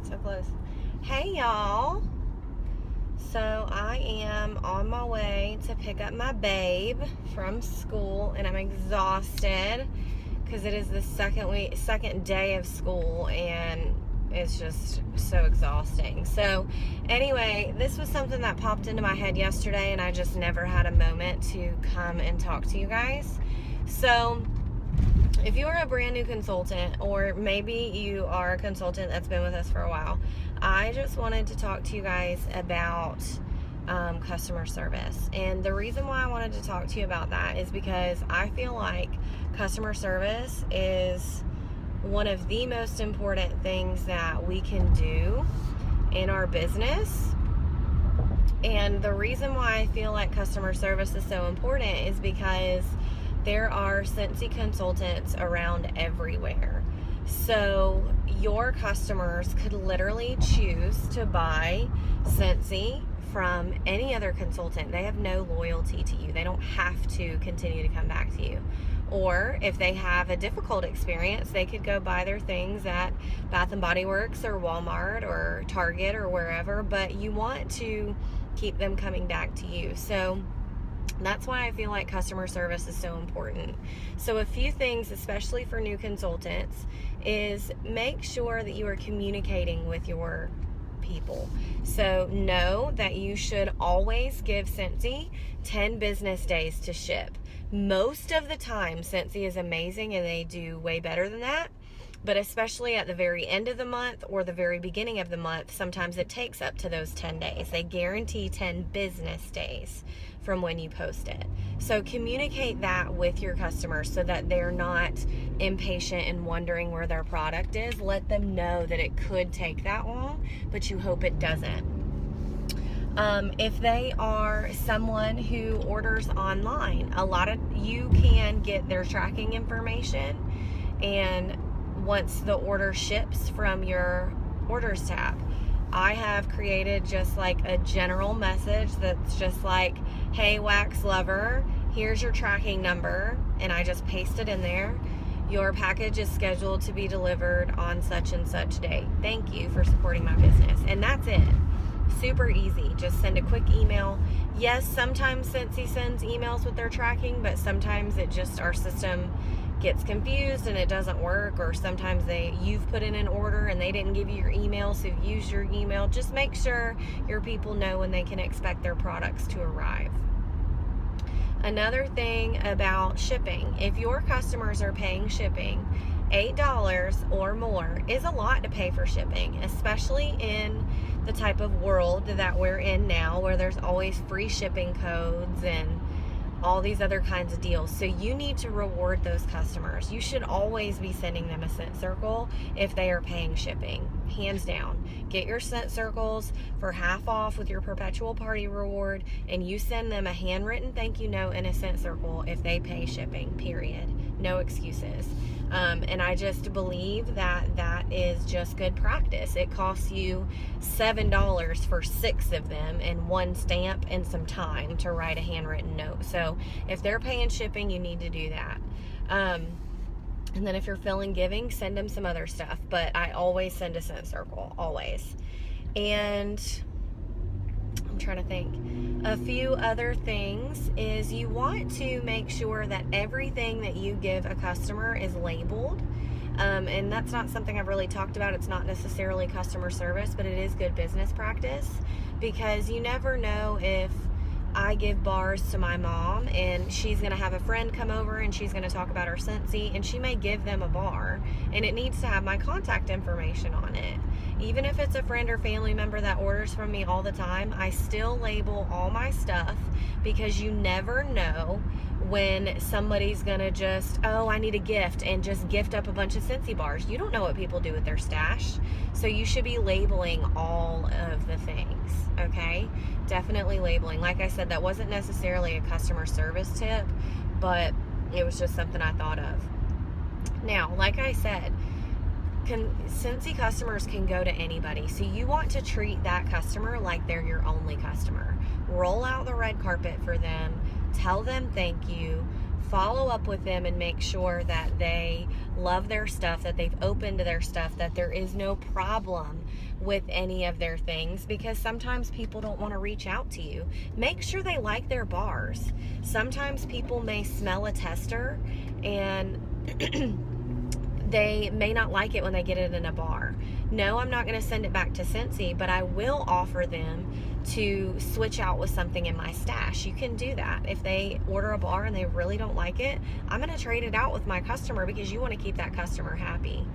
got so close. Hey y'all. So I am on my way to pick up my babe from school, and I'm exhausted because it is the second day of school, and it's just so exhausting. So anyway, this was something that popped into my head yesterday, and I just never had a moment to come and talk to you guys. So if you are a brand new consultant, or maybe you are a consultant that's been with us for a while, I just wanted to talk to you guys about customer service. And the reason why I wanted to talk to you about that is because I feel like customer service is one of the most important things that we can do in our business. And the reason why I feel like customer service is so important is because there are Scentsy consultants around everywhere. So your customers could literally choose to buy Scentsy from any other consultant. They have no loyalty to you. They don't have to continue to come back to you. Or if they have a difficult experience, they could go buy their things at Bath & Body Works or Walmart or Target or wherever, but you want to keep them coming back to you. So that's why I feel like customer service is so important. So a few things, especially for new consultants, is make sure that you are communicating with your people. So know that you should always give Scentsy 10 business days to ship. Most of the time, Scentsy is amazing and they do way better than that. But especially at the very end of the month or the very beginning of the month, sometimes it takes up to those 10 days. They guarantee 10 business days from when you post it. So communicate that with your customers so that they're not impatient and wondering where their product is. Let them know that it could take that long, but you hope it doesn't. If they are someone who orders online, a lot of you can get their tracking information, and once the order ships from your orders tab, I have created just like a general message that's just like, hey, wax lover, here's your tracking number, and I just paste it in there. Your package is scheduled to be delivered on such and such date. Thank you for supporting my business. And that's it. Super easy. Just send a quick email. Yes, sometimes Scentsy sends emails with their tracking, but sometimes it just, our system gets confused and it doesn't work, or sometimes you've put in an order and they didn't give you your email, so use your email. Just make sure your people know when they can expect their products to arrive. Another thing about shipping, if your customers are paying shipping, $8 or more is a lot to pay for shipping, especially in the type of world that we're in now, where there's always free shipping codes and all these other kinds of deals. So you need to reward those customers. You should always be sending them a Scent Circle if they are paying shipping, hands down. Get your Scent Circles for half off with your Perpetual Party reward, and you send them a handwritten thank you note and a Scent Circle if they pay shipping, period. No excuses. And I just believe that that is just good practice. It costs you $7 for 6 of them and 1 stamp and some time to write a handwritten note. So if they're paying shipping, you need to do that. And then if you're feeling giving, send them some other stuff. But I always send a Scent Circle, always. And I'm trying to think. A few other things is you want to make sure that everything that you give a customer is labeled. And that's not something I've really talked about. It's not necessarily customer service, but it is good business practice, because you never know if I give bars to my mom and she's going to have a friend come over and she's going to talk about her Scentsy, and she may give them a bar and it needs to have my contact information on it. Even if it's a friend or family member that orders from me all the time, I still label all my stuff, because you never know when somebody's gonna just, oh, I need a gift, and just gift up a bunch of Scentsy bars. You don't know what people do with their stash. So you should be labeling all of the things, okay? Definitely labeling. Like I said, that wasn't necessarily a customer service tip, but it was just something I thought of. Now, like I said, Scentsy customers can go to anybody, so you want to treat that customer like they're your only customer. Roll out the red carpet for them, tell them thank you, follow up with them and make sure that they love their stuff, that they've opened their stuff, that there is no problem with any of their things, because sometimes people don't want to reach out to you. Make sure they like their bars. Sometimes people may smell a tester and they may not like it when they get it in a bar. No, I'm not going to send it back to Scentsy, but I will offer them to switch out with something in my stash. You can do that. If they order a bar and they really don't like it, I'm going to trade it out with my customer, because you want to keep that customer happy.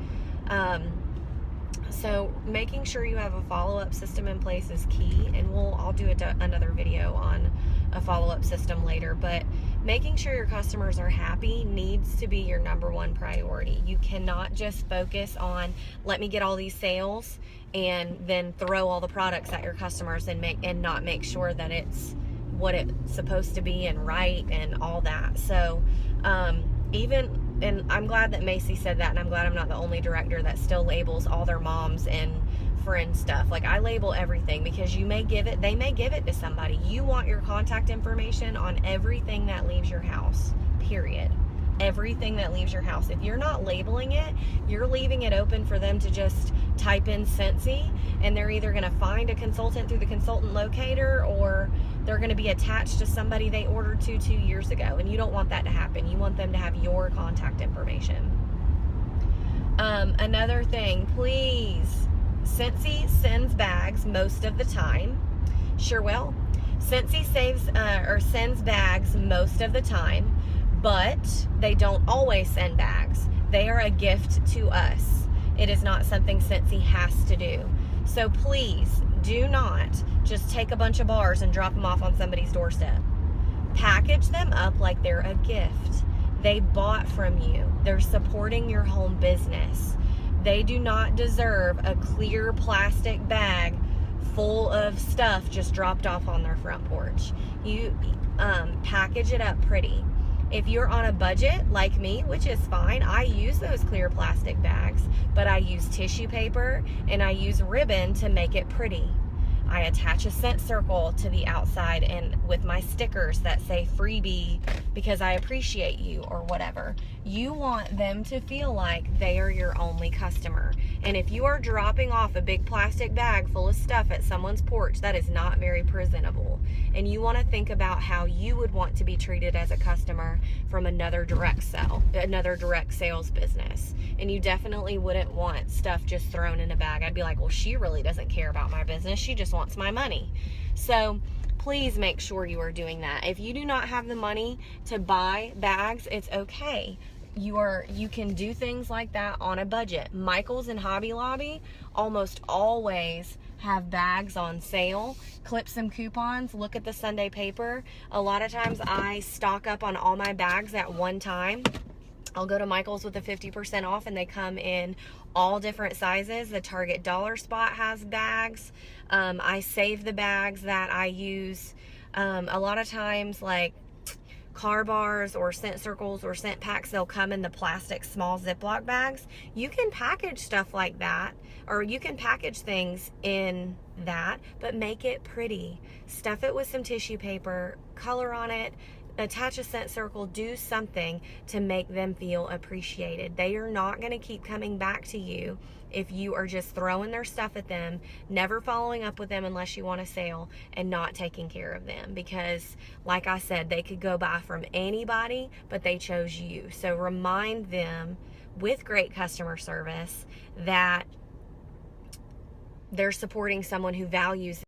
So making sure you have a follow-up system in place is key, and I'll do another video on a follow-up system later, but making sure your customers are happy needs to be your number one priority. You cannot just focus on, let me get all these sales, and then throw all the products at your customers and not make sure that it's what it's supposed to be and right and all that. So and I'm glad that Macy said that, and I'm glad I'm not the only director that still labels all their moms and friend stuff. Like, I label everything, because they may give it to somebody. You want your contact information on everything that leaves your house, period. Everything that leaves your house. If you're not labeling it, you're leaving it open for them to just type in Scentsy, and they're either going to find a consultant through the consultant locator, or they're going to be attached to somebody they ordered 2 years ago, and you don't want that to happen. You want them to have your contact information. Another thing, please, Scentsy sends bags most of the time. Sure will. Scentsy sends bags most of the time, but they don't always send bags. They are a gift to us. It is not something Scentsy has to do. So please do not just take a bunch of bars and drop them off on somebody's doorstep. Package them up like they're a gift. They bought from you. They're supporting your home business. They do not deserve a clear plastic bag full of stuff just dropped off on their front porch. You package it up pretty. If you're on a budget like me, which is fine, I use those clear plastic bags, but I use tissue paper and I use ribbon to make it pretty. I attach a scent circle to the outside and with my stickers that say freebie because I appreciate you or whatever. You want them to feel like they are your only customer. And if you are dropping off a big plastic bag full of stuff at someone's porch, that is not very presentable. And you want to think about how you would want to be treated as a customer from another direct sales business. And you definitely wouldn't want stuff just thrown in a bag. I'd be like, well, she really doesn't care about my business. She just wants my money. So please make sure you are doing that. If you do not have the money to buy bags, it's okay. You can do things like that on a budget. Michael's and Hobby Lobby almost always have bags on sale. Clip some coupons, look at the Sunday paper. A lot of times I stock up on all my bags at one time. I'll go to Michael's with a 50% off, and they come in all different sizes. The Target Dollar Spot has bags. I save the bags that I use. A lot of times, like car bars or scent circles or scent packs, they'll come in the plastic small Ziploc bags. You can package stuff like that, or you can package things in that, but make it pretty. Stuff it with some tissue paper, color on it, attach a scent circle, do something to make them feel appreciated. They are not going to keep coming back to you if you are just throwing their stuff at them, never following up with them unless you want a sale, and not taking care of them. Because like I said, they could go buy from anybody, but they chose you. So remind them with great customer service that they're supporting someone who values